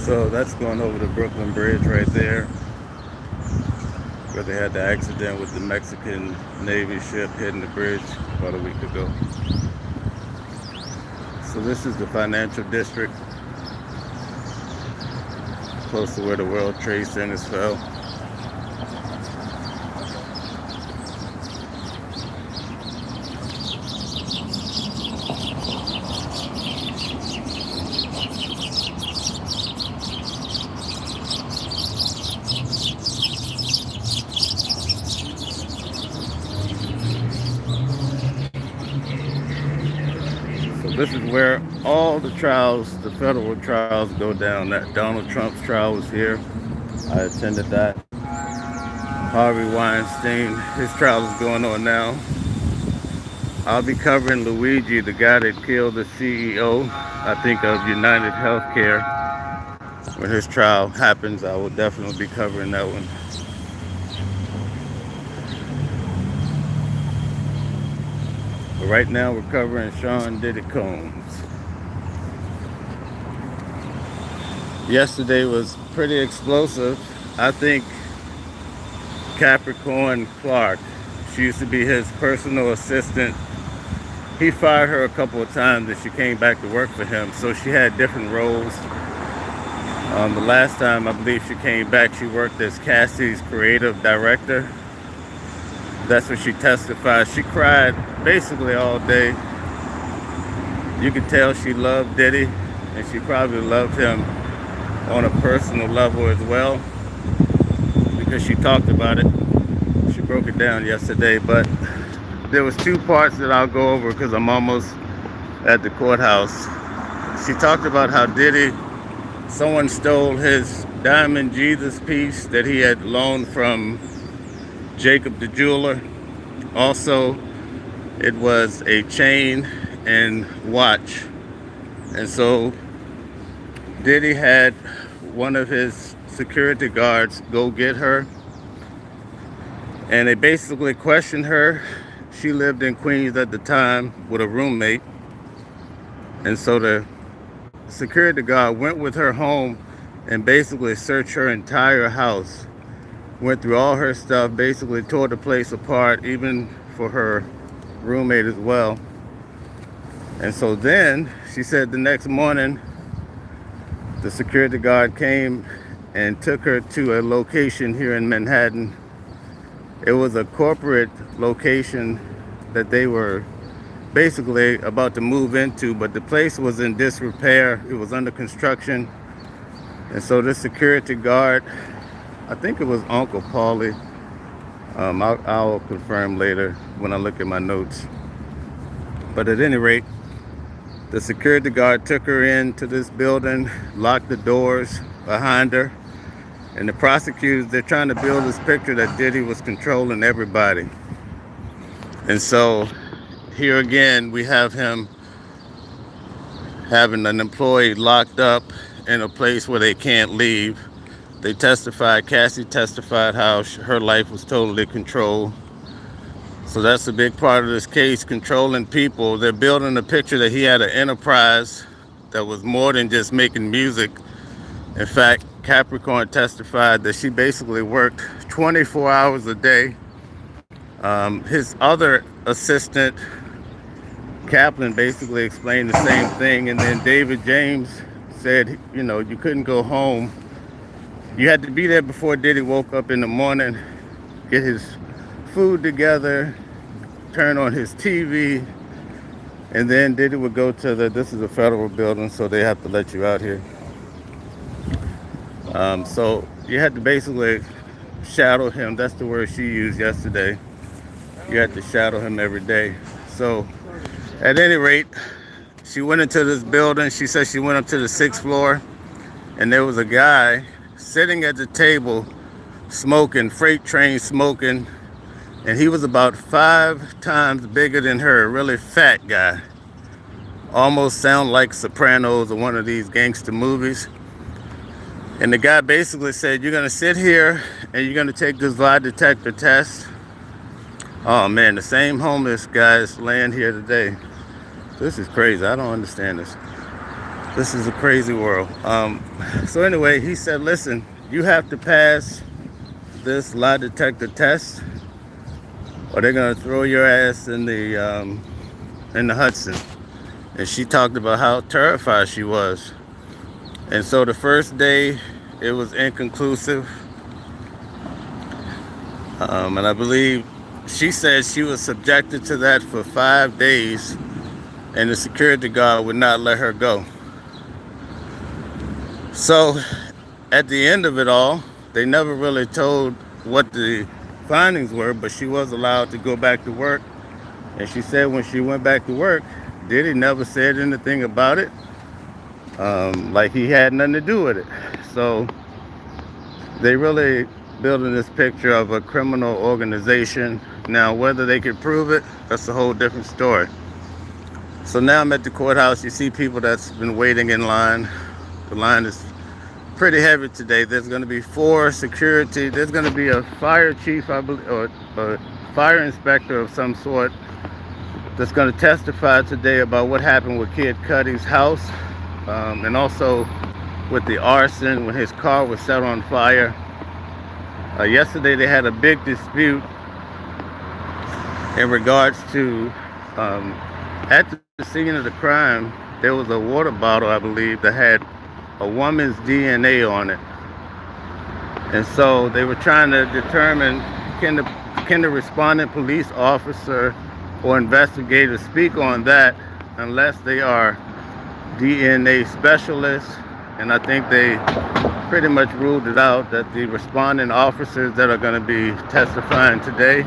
So that's going over the Brooklyn Bridge right there, where they had the accident with the Mexican Navy ship hitting the bridge about a week ago. So this is the financial district, close to where the World Trade Centers fell. So this is where all the trials, the federal trials, go down. That Donald Trump's trial was here. I attended that. Harvey Weinstein, his trial is going on now. I'll be covering Luigi, the guy that killed the CEO, I think, of United Healthcare. When his trial happens, I will definitely be covering that one. But right now, we're covering Sean Diddy Combs. Yesterday was pretty explosive. I think Capricorn Clark, she used to be his personal assistant. He fired her a couple of times and she came back to work for him. So she had different roles. The last time I believe she came back, she worked as Cassie's creative director. That's what she testified. She cried basically all day. You could tell she loved Diddy, and she probably loved him on a personal level as well, because she talked about it. She broke it down yesterday, but there was two parts that I'll go over because I'm almost at the courthouse. She talked about how Diddy, someone stole his diamond Jesus piece that he had loaned from Jacob the jeweler. Also, it was a chain and watch. And so Diddy had one of his security guards go get her. And they basically questioned her. She lived in Queens at the time with a roommate. And so the security guard went with her home and basically searched her entire house. Went through all her stuff, basically tore the place apart, even for her roommate as well. And so then she said the next morning, the security guard came and took her to a location here in Manhattan. It was a corporate location that they were basically about to move into, but the place was in disrepair. It was under construction. And so this security guard, I think it was Uncle Paulie. I'll confirm later when I look at my notes. But at any rate, the security guard took her into this building, locked the doors behind her. And the prosecutors, they're trying to build this picture that Diddy was controlling everybody. And so here again, we have him having an employee locked up in a place where they can't leave. They testified, Cassie testified how her life was totally controlled. So that's a big part of this case, controlling people. They're building a picture that he had an enterprise that was more than just making music. In fact, Capricorn testified that she basically worked 24 hours a day. His other assistant, Kaplan, basically explained the same thing. And then David James said, you couldn't go home. You had to be there before Diddy woke up in the morning, get his food together, turn on his TV, and then Diddy would go to this is a federal building, so they have to let you out here. So you had to basically shadow him. That's the word she used yesterday. You had to shadow him every day. So at any rate, she went into this building. She said she went up to the 6th floor, and there was a guy sitting at the table smoking, freight train smoking, and he was about 5 times bigger than her, a really fat guy. Almost sound like Sopranos or one of these gangster movies. And the guy basically said, you're gonna sit here and you're gonna take this lie detector test. Oh man, the same homeless guys laying here today. This is crazy, I don't understand this. This is a crazy world. So anyway, he said, listen, you have to pass this lie detector test or they're gonna throw your ass in the Hudson. And she talked about how terrified she was. And so the first day it was inconclusive. And I believe she said she was subjected to that for 5 days and the security guard would not let her go. So at the end of it all, they never really told what the findings were, but she was allowed to go back to work. And she said when she went back to work, Diddy never said anything about it, like he had nothing to do with it. So they really building this picture of a criminal organization. Now, whether they can prove it, that's a whole different story. So now I'm at the courthouse. You see people that's been waiting in line. The line is pretty heavy today. There's going to be 4 security. There's going to be a fire chief, I believe, or a fire inspector of some sort that's going to testify today about what happened with Kid Cudi's house, and also with the arson when his car was set on fire. Yesterday they had a big dispute in regards to at the scene of the crime there was a water bottle, I believe, that had a woman's DNA on it. And so they were trying to determine, can the respondent police officer or investigator speak on that unless they are DNA specialists. And I think they pretty much ruled it out that the responding officers that are going to be testifying today,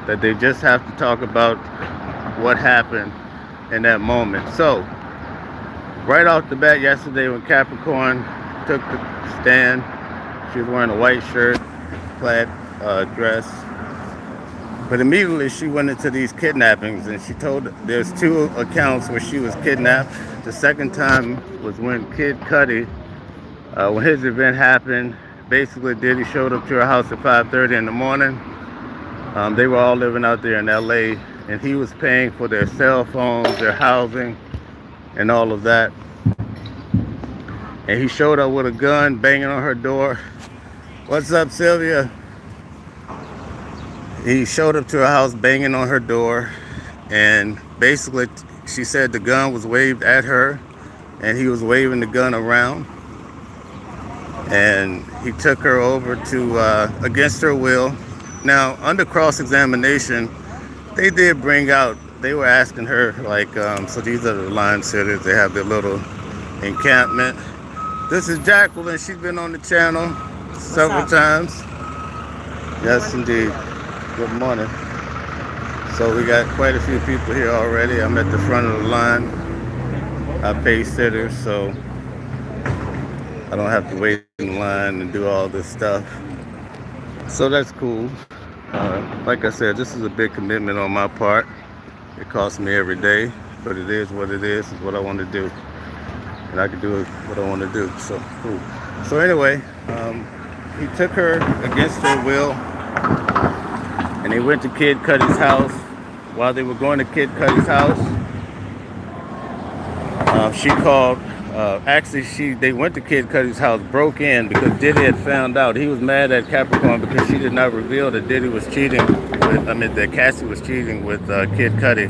that they just have to talk about what happened in that moment. So right off the bat yesterday when Capricorn took the stand, she was wearing a white shirt, plaid dress. But immediately she went into these kidnappings and she told there's 2 accounts where she was kidnapped. The second time was when Kid Cudi, when his event happened, basically Diddy showed up to her house at 5:30 in the morning. They were all living out there in LA and he was paying for their cell phones, their housing, and all of that. And he showed up with a gun, banging on her door. What's up, Sylvia? He showed up to her house, banging on her door, and basically she said the gun was waved at her and he was waving the gun around, and he took her over to against her will. Now under cross-examination they did bring out, they were asking her like, so these are the line sitters, they have their little encampment. This is Jacqueline, she's been on the channel several times. Yes indeed. Good morning. So we got quite a few people here already. I'm at the front of the line. I pay sitters, so I don't have to wait in line and do all this stuff. So that's cool. Like I said, this is a big commitment on my part. It costs me every day, but it is what it is what I want to do. And I can do what I want to do, so cool. So anyway, he took her against her will, and they went to Kid Cudi's house. While they were going to Kid Cudi's house, she called. They went to Kid Cudi's house, broke in because Diddy had found out. He was mad at Capricorn because she did not reveal that Diddy was cheating with, that Cassie was cheating with Kid Cudi.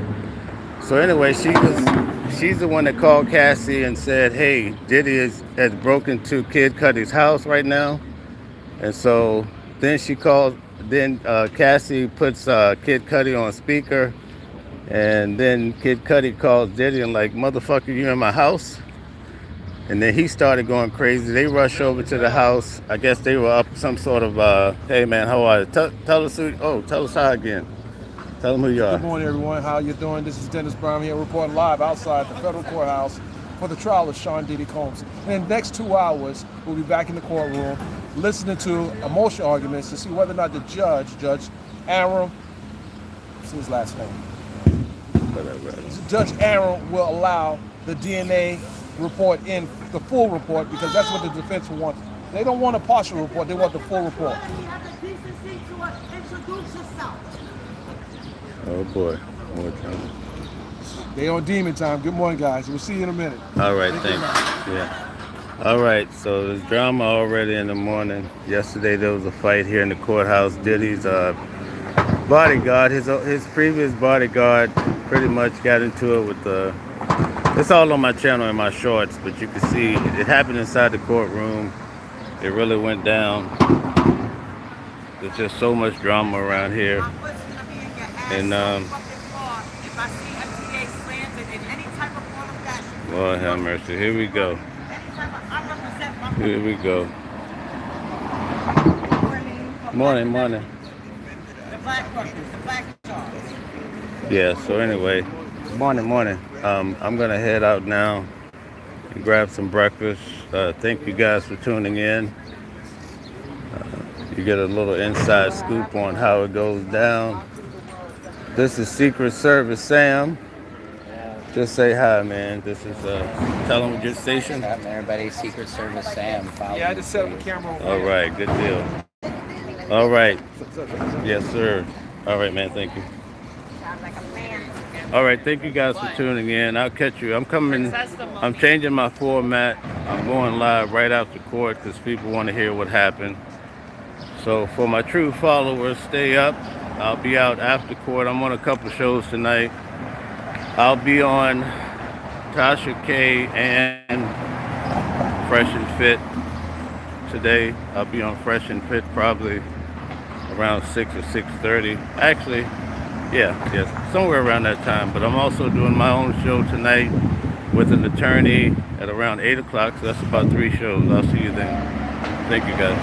So anyway, she's the one that called Cassie and said, hey, Diddy has broken to Kid Cudi's house right now. And so then Cassie puts Kid Cudi on speaker, and then Kid Cudi calls Diddy and like, motherfucker, you in my house? And then he started going crazy. They rushed over to the house. I guess they were up some sort of, hey man, how are you? Tell us hi again. Tell them who you are. Good morning, everyone. How you doing? This is Dennis Brown here, reporting live outside the federal courthouse for the trial of Sean Diddy Combs. And in the next 2 hours, we'll be back in the courtroom listening to emotional arguments to see whether or not the Judge Aaron, what's his last name? Judge Aaron will allow the DNA report in, the full report, because that's what the defense wants. They don't want a partial report, they want the full report. Oh boy, more time. They on demon time. Good morning, guys. We'll see you in a minute. All right, Thank you. thanks. Yeah. All right, so there's drama already in the morning. Yesterday there was a fight here in the courthouse. Diddy's bodyguard, his previous bodyguard, pretty much got into it with the. It's all on my channel in my shorts, but you can see it happened inside the courtroom. It really went down. There's just so much drama around here, and Lord have mercy. Here we go. Here we go. Morning, morning. Yeah, so anyway, morning, morning. I'm gonna head out now and grab some breakfast. Thank you guys for tuning in. You get a little inside scoop on how it goes down. This is Secret Service Sam. Just say hi, man. This is tell them your station. What's up, everybody? Secret Service Sam. Yeah, I just set up a camera. All right, good deal. All right. Yes, sir. All right, man. Thank you. All right, thank you guys for tuning in. I'll catch you. I'm changing my format. I'm going live right after court because people want to hear what happened. So for my true followers, stay up. I'll be out after court. I'm on a couple shows tonight. I'll be on Tasha K and Fresh and Fit today. I'll be on Fresh and Fit probably around 6 or 6:30. Actually, yes, somewhere around that time. But I'm also doing my own show tonight with an attorney at around 8 o'clock. So that's about 3 shows. I'll see you then. Thank you, guys.